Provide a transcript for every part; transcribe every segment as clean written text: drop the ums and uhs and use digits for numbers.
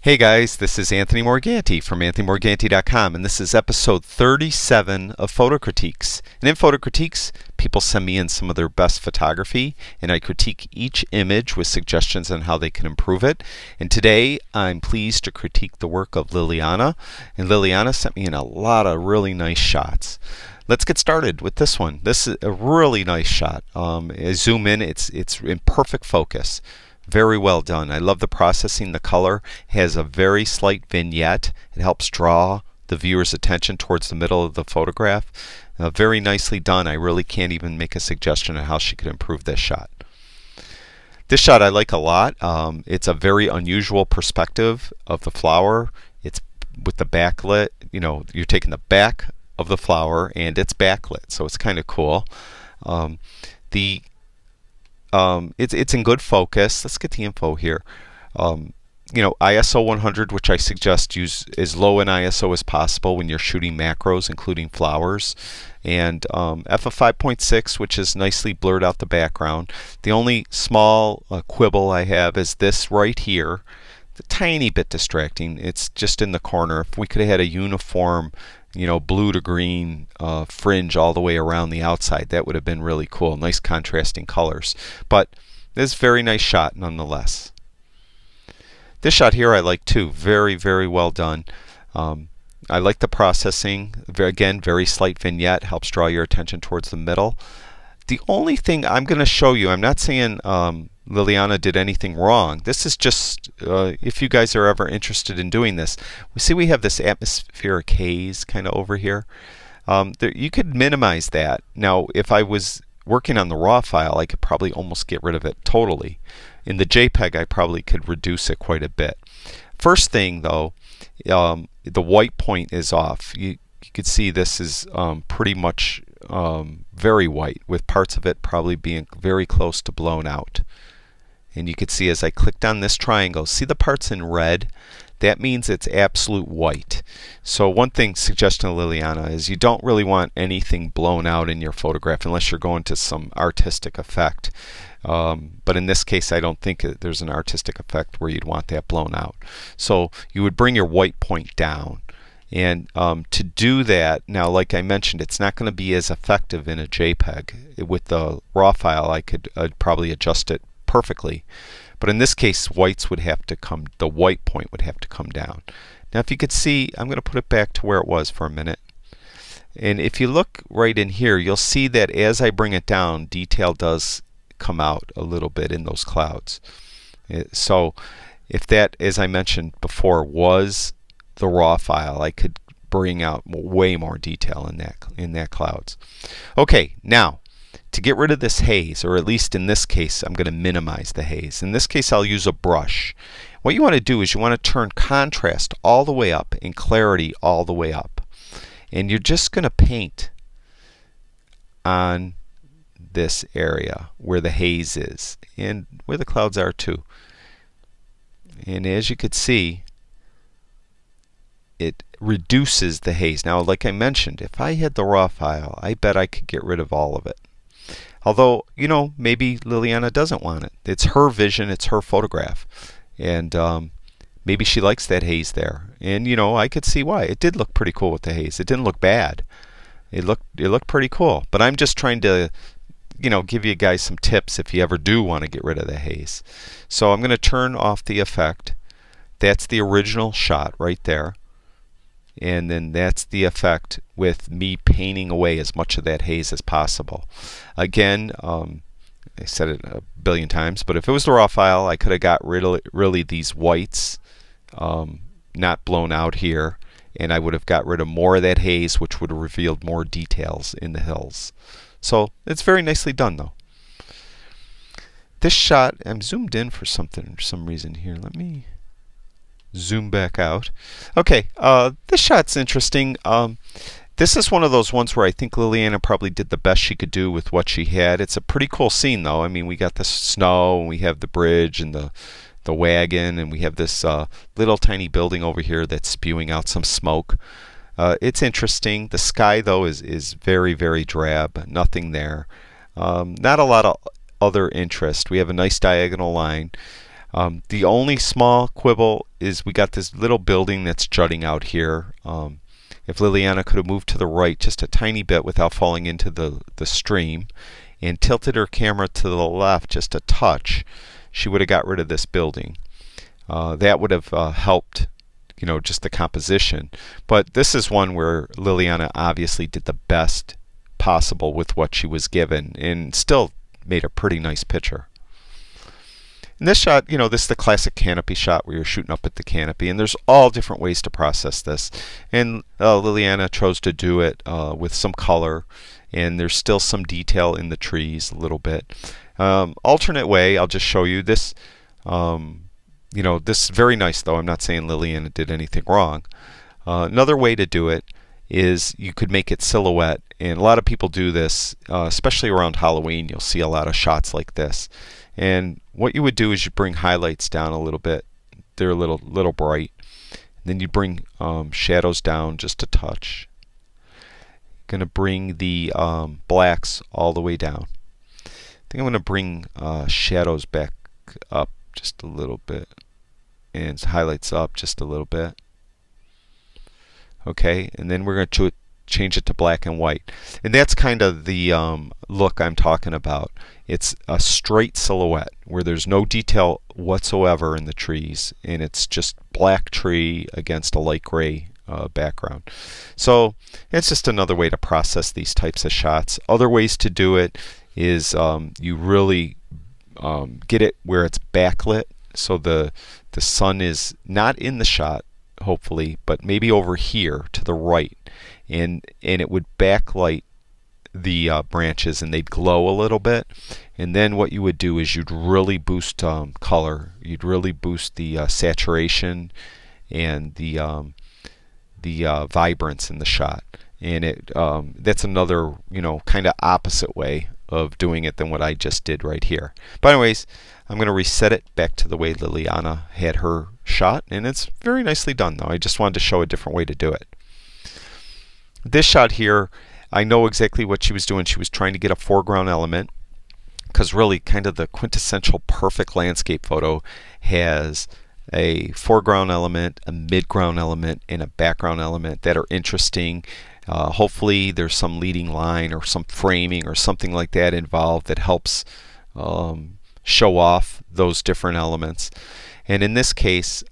Hey guys, this is Anthony Morganti from AnthonyMorganti.com, and this is episode 37 of Photo Critiques. And in Photo Critiques, people send me in some of their best photography, and I critique each image with suggestions on how they can improve it. And today, I'm pleased to critique the work of Liliana, and Liliana sent me in a lot of really nice shots. Let's get started with this one. This is a really nice shot. I zoom in, it's in perfect focus. Very well done. I love the processing. The color has a very slight vignette. It helps draw the viewer's attention towards the middle of the photograph. Very nicely done. I really can't even make a suggestion on how she could improve this shot. This shot I like a lot. It's a very unusual perspective of the flower. It's with the backlit. You know, you're taking the back of the flower and it's backlit, so it's kind of cool. It's in good focus. Let's get the info here. You know, ISO 100, which I suggest use as low in ISO as possible when you're shooting macros, including flowers, and f of 5.6, which is nicely blurred out the background. The only small quibble I have is this right here. It's a tiny bit distracting. It's just in the corner. If we could have had a uniform, you know, blue to green fringe all the way around the outside, that would have been really cool. Nice contrasting colors. But this is a very nice shot nonetheless. This shot here I like too. Very, very well done. I like the processing. Again, very slight vignette. Helps draw your attention towards the middle. The only thing I'm going to show you, I'm not saying Liliana did anything wrong. This is just, if you guys are ever interested in doing this, we have this atmospheric haze kind of over here. You could minimize that. Now, if I was working on the raw file, I could probably almost get rid of it totally. In the JPEG, I probably could reduce it quite a bit. First thing, though, the white point is off. You could see this is pretty much very white, with parts of it probably being very close to blown out. And you can see as I clicked on this triangle, see the parts in red? That means it's absolute white. So one thing, suggestion to Liliana, is you don't really want anything blown out in your photograph unless you're going to some artistic effect. But in this case, I don't think there's an artistic effect where you'd want that blown out. So you would bring your white point down. And to do that, now like I mentioned, it's not going to be as effective in a JPEG. With the raw file, I'd probably adjust it perfectly. But in this case, the white point would have to come down. Now if you could see, I'm going to put it back to where it was for a minute. And if you look right in here, you'll see that as I bring it down, detail does come out a little bit in those clouds. So if that, as I mentioned before, was the raw file, I could bring out way more detail in that clouds. Okay, now to get rid of this haze, or at least in this case, I'm going to minimize the haze. In this case, I'll use a brush. What you want to do is you want to turn contrast all the way up and clarity all the way up. And you're just going to paint on this area where the haze is and where the clouds are too. And as you could see, it reduces the haze. Now, like I mentioned, if I had the raw file, I bet I could get rid of all of it. Although, you know, maybe Liliana doesn't want it. It's her vision, it's her photograph. And maybe she likes that haze there. And, you know, I could see why. It did look pretty cool with the haze. It didn't look bad. It looked pretty cool. But I'm just trying to, you know, give you guys some tips if you ever do want to get rid of the haze. So I'm going to turn off the effect. That's the original shot right there. And then that's the effect with me painting away as much of that haze as possible. Again, I said it a billion times, but if it was the raw file, I could have got really these whites not blown out here, and I would have got rid of more of that haze, which would have revealed more details in the hills. So it's very nicely done, though. This shot, I'm zoomed in for some reason here. Let me zoom back out. Okay, this shot's interesting. This is one of those ones where I think Liliana probably did the best she could do with what she had. It's a pretty cool scene, though. I mean, we got the snow, and we have the bridge, and the wagon, and we have this little tiny building over here that's spewing out some smoke. It's interesting. The sky, though, is very, very drab. Nothing there. Not a lot of other interest. We have a nice diagonal line. The only small quibble is we got this little building that's jutting out here. If Liliana could have moved to the right just a tiny bit without falling into the stream and tilted her camera to the left just a touch, she would have got rid of this building. That would have helped, just the composition. But this is one where Liliana obviously did the best possible with what she was given and still made a pretty nice picture. In this shot, this is the classic canopy shot where you're shooting up at the canopy, and there's all different ways to process this. And Liliana chose to do it with some color, and there's still some detail in the trees a little bit. Alternate way, I'll just show you this. This is very nice, though. I'm not saying Liliana did anything wrong. Another way to do it is you could make it silhouette, and a lot of people do this, especially around Halloween. You'll see a lot of shots like this. And what you would do is you bring highlights down a little bit. They're a little bright. And then you bring shadows down just a touch. Going to bring the blacks all the way down. I think I'm going to bring shadows back up just a little bit and highlights up just a little bit. Okay, and then we're going to change it to black and white. And that's kind of the look I'm talking about. It's a straight silhouette where there's no detail whatsoever in the trees, and it's just black tree against a light gray background. So it's just another way to process these types of shots. Other ways to do it is you really get it where it's backlit, so the sun is not in the shot, hopefully, but maybe over here to the right, and it would backlight the branches and they'd glow a little bit. And then what you would do is you'd really boost color. You'd really boost the saturation and the vibrance in the shot. And that's another kind of opposite way of doing it than what I just did right here. But anyways, I'm going to reset it back to the way Liliana had her shot, and it's very nicely done, though. I just wanted to show a different way to do it. This shot here, I know exactly what she was doing. She was trying to get a foreground element, because really kind of the quintessential perfect landscape photo has a foreground element, a midground element, and a background element that are interesting. Hopefully there's some leading line or some framing or something like that involved that helps show off those different elements. And in this case,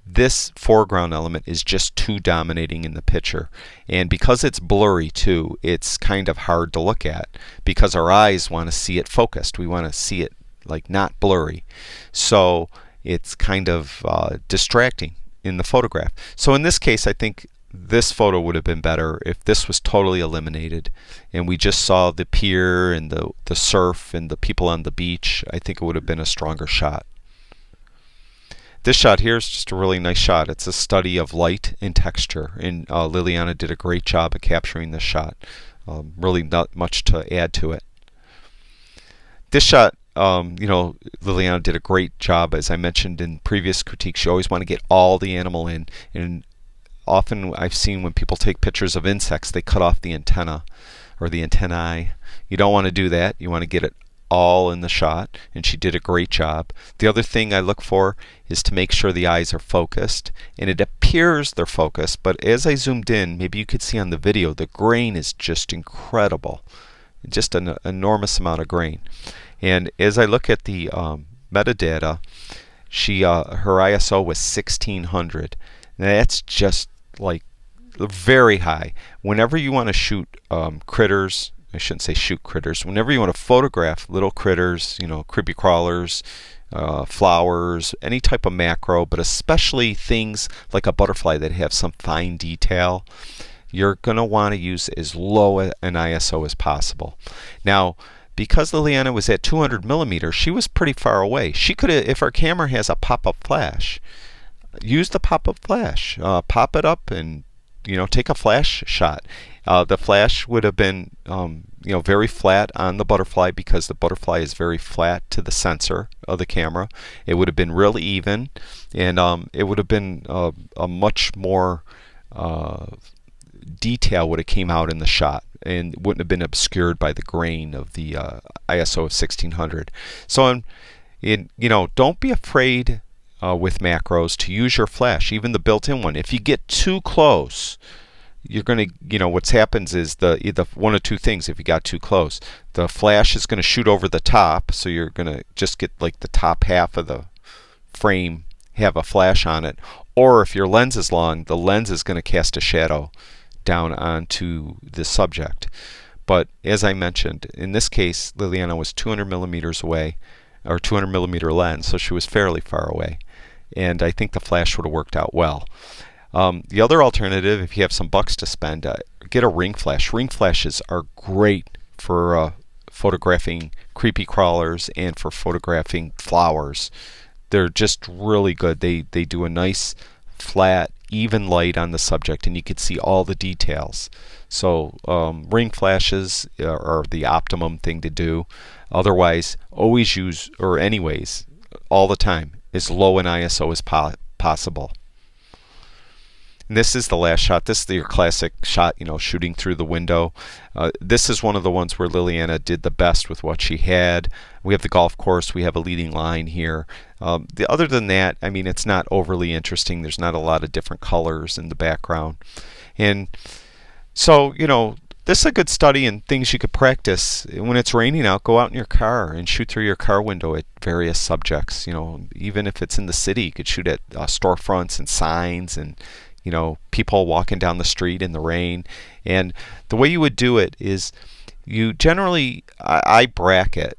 this foreground element is just too dominating in the picture. And because it's blurry too, it's kind of hard to look at because our eyes want to see it focused. We want to see it like not blurry. So it's kind of distracting in the photograph. So in this case, I think this photo would have been better if this was totally eliminated and we just saw the pier and the surf and the people on the beach. I think it would have been a stronger shot. This shot here is just a really nice shot. It's a study of light and texture, and Liliana did a great job of capturing this shot. Really not much to add to it. This shot, Liliana did a great job. As I mentioned in previous critiques, you always want to get all the animal in, and often I've seen when people take pictures of insects, they cut off the antenna or the antennae. You don't want to do that. You want to get it all in the shot, and she did a great job. The other thing I look for is to make sure the eyes are focused, and it appears they're focused, but as I zoomed in, maybe you could see on the video, the grain is just incredible. Just an enormous amount of grain. And as I look at the metadata, her ISO was 1600. Now that's just like very high. Whenever you want to shoot critters, I shouldn't say shoot critters, whenever you want to photograph little critters, creepy crawlers, flowers, any type of macro, but especially things like a butterfly that have some fine detail, you're going to want to use as low an ISO as possible. Now, because Liliana was at 200 millimeters, she was pretty far away. She could have, if our camera has a pop-up flash, use the pop-up flash. Pop it up and take a flash shot. The flash would have been very flat on the butterfly because the butterfly is very flat to the sensor of the camera. It would have been really even, and it would have been a much more detail would have came out in the shot and wouldn't have been obscured by the grain of the ISO of 1600. So Don't be afraid with macros to use your flash, even the built-in one. If you get too close, you're going to, what's happens is either one of two things. If you got too close, the flash is going to shoot over the top, so you're going to just get like the top half of the frame have a flash on it. Or if your lens is long, the lens is going to cast a shadow down onto the subject. But as I mentioned, in this case, Liliana was 200 millimeters away, or 200 millimeter lens, so she was fairly far away. And I think the flash would have worked out well. The other alternative, if you have some bucks to spend, get a ring flash. Ring flashes are great for photographing creepy crawlers and for photographing flowers. They're just really good. They do a nice flat even light on the subject, and you can see all the details. So ring flashes are the optimum thing to do. Otherwise, always use, or anyways, all the time, as low an ISO as possible. And this is the last shot. This is your classic shot, shooting through the window. This is one of the ones where Liliana did the best with what she had. We have the golf course. We have a leading line here. Other than that, I mean, it's not overly interesting. There's not a lot of different colors in the background. And so, this is a good study and things you could practice. When it's raining out, go out in your car and shoot through your car window at various subjects. Even if it's in the city, you could shoot at storefronts and signs and people walking down the street in the rain. And the way you would do it is you generally, I bracket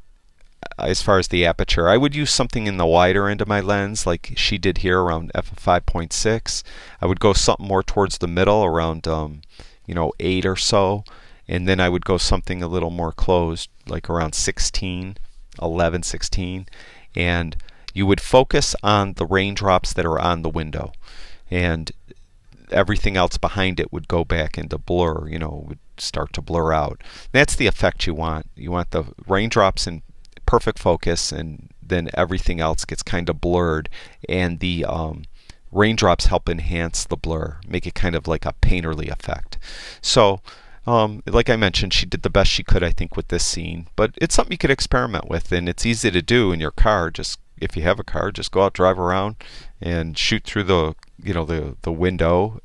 as far as the aperture. I would use something in the wider end of my lens like she did here around f5.6. I would go something more towards the middle around 8 or so, and then I would go something a little more closed like around 16, 11, 16, and you would focus on the raindrops that are on the window, and everything else behind it would go back into blur, would start to blur out. That's the effect you want. You want the raindrops in perfect focus, and then everything else gets kind of blurred, and the raindrops help enhance the blur, make it kind of like a painterly effect. So like I mentioned, she did the best she could, I think, with this scene, but it's something you could experiment with, and it's easy to do in your car. Just if you have a car, just go out, drive around, and shoot through the the window.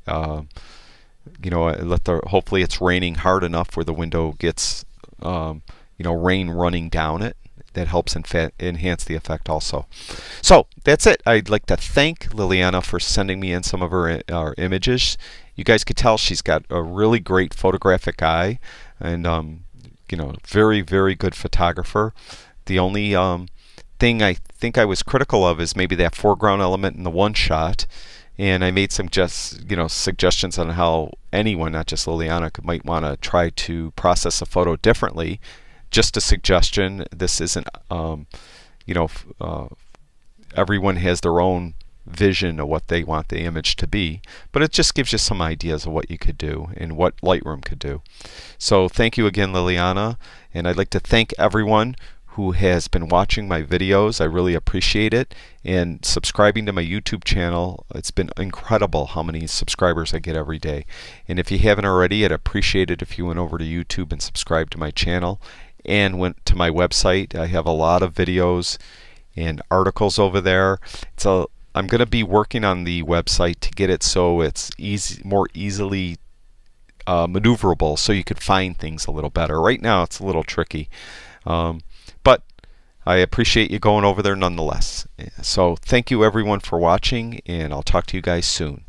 Hopefully it's raining hard enough where the window gets rain running down it. That helps enhance the effect also. So that's it. I'd like to thank Liliana for sending me in some of her images. You guys could tell she's got a really great photographic eye, and very, very good photographer. The only thing I think I was critical of is maybe that foreground element in the one shot, and I made some suggestions on how anyone, not just Liliana, might want to try to process a photo differently. Just a suggestion. This isn't everyone has their own vision of what they want the image to be, but it just gives you some ideas of what you could do and what Lightroom could do. So thank you again, Liliana, and I'd like to thank everyone who has been watching my videos. I really appreciate it, and subscribing to my YouTube channel. It's been incredible how many subscribers I get every day, and if you haven't already, I'd appreciate it if you went over to YouTube and subscribed to my channel and went to my website. I have a lot of videos and articles over there. I'm going to be working on the website to get it so it's more easily maneuverable, so you could find things a little better. Right now it's a little tricky, but I appreciate you going over there nonetheless. So thank you everyone for watching, and I'll talk to you guys soon.